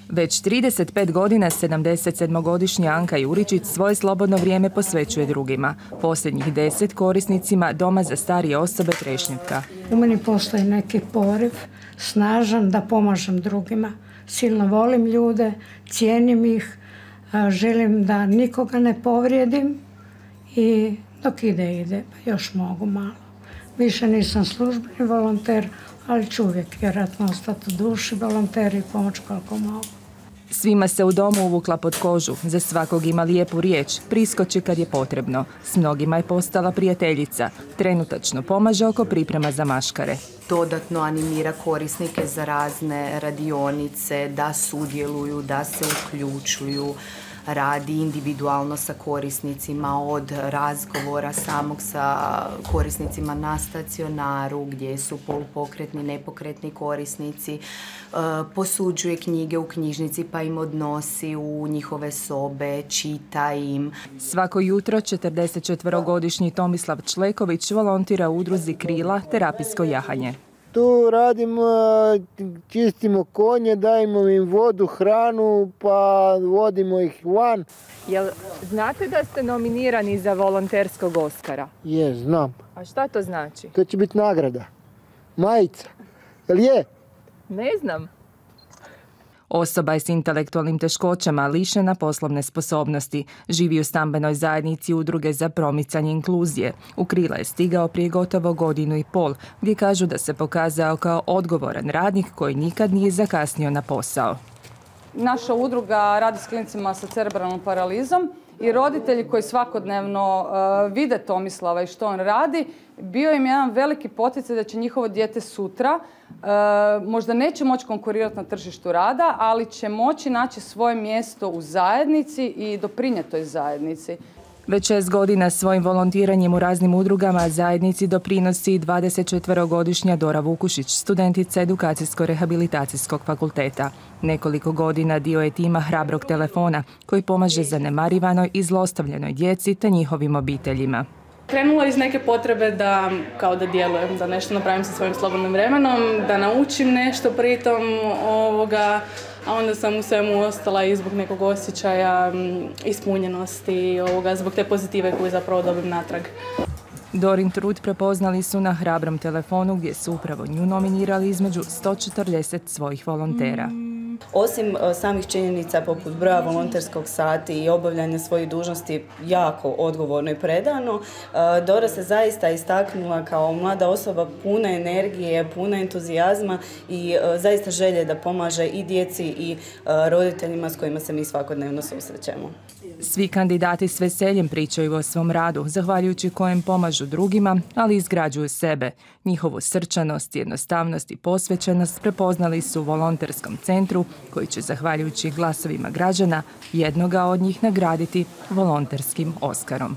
Već 35 godina 77-godišnja Anka Juričić svoje slobodno vrijeme posvećuje drugima. Posljednjih 10 korisnicima Doma za starije osobe Trešnjevka. U meni postoji neki poriv, snažan da pomažem drugima. Silno volim ljude, cijenim ih, želim da nikoga ne povrijedim i dok ide, pa još mogu malo. Više nisam službeni volonter, ali ću uvijek vjerojatno ostati u duši volonter i pomoć koliko mogu. Svima se u domu uvukla pod kožu, za svakog ima lijepu riječ, priskoči kad je potrebno. S mnogima je postala prijateljica, trenutačno pomaže oko priprema za maškare. Dodatno animira korisnike za razne radionice, da sudjeluju, da se uključuju, radi individualno sa korisnicima, od razgovora samog sa korisnicima na stacionaru gdje su polupokretni, nepokretni korisnici, posuđuje knjige u knjižnici pa im odnosi u njihove sobe, čita im. Svako jutro 44-godišnji Tomislav Čleković volontira u udruzi Krila terapijsko jahanje. Tu radimo, čistimo konje, dajemo im vodu, hranu, pa vodimo ih van. Jel znate da ste nominirani za volonterskog Oskara? Je, znam. A šta to znači? To će biti nagrada. Majica. Jel je? Ne znam. Osoba je s intelektualnim teškoćama, lišena poslovne sposobnosti. Živi u stambenoj zajednici Udruge za promicanje inkluzije. U Krila je stigao prije gotovo 1,5 godine, gdje kažu da se pokazao kao odgovoran radnik koji nikad nije zakasnio na posao. Naša udruga radi s klincima sa cerebralnom paralizom i roditelji koji svakodnevno vide Tomislava i što on radi, bio im jedan veliki poticaj da će njihovo dijete sutra možda neće moći konkurirati na tržištu rada, ali će moći naći svoje mjesto u zajednici i doprinijeti toj zajednici. Već 6 godina svojim volontiranjem u raznim udrugama zajednici doprinosi 24-godišnja Dora Vukušić, studentica Edukacijsko-rehabilitacijskog fakulteta. Nekoliko godina dio je tima Hrabrog telefona koji pomaže zanemarivanoj i zlostavljanoj djeci te njihovim obiteljima. Krenula iz neke potrebe da djelujem, da nešto napravim sa svojim slobodnim vremenom, da naučim nešto pritom a onda sam u svemu ostala i zbog nekog osjećaja ispunjenosti, zbog te pozitive koju zapravo dobim natrag. Dorin trud prepoznali su na Hrabrom telefonu gdje su upravo nju nominirali između 140 svojih volontera. Osim samih činjenica poput broja volonterskog sati i obavljanja svojih dužnosti jako odgovorno i predano, Dora se zaista istaknula kao mlada osoba puna energije, puna entuzijazma i zaista želje da pomaže i djeci i roditeljima s kojima se mi svakodnevno susrećemo. Svi kandidati s veseljem pričaju o svom radu, zahvaljujući kojem pomažu drugima, ali izgrađuju sebe. Njihovu srčanost, jednostavnost i posvećenost prepoznali su u volonterskom centru, koji će, zahvaljujući glasovima građana, jednoga od njih nagraditi volonterskim Oskarom.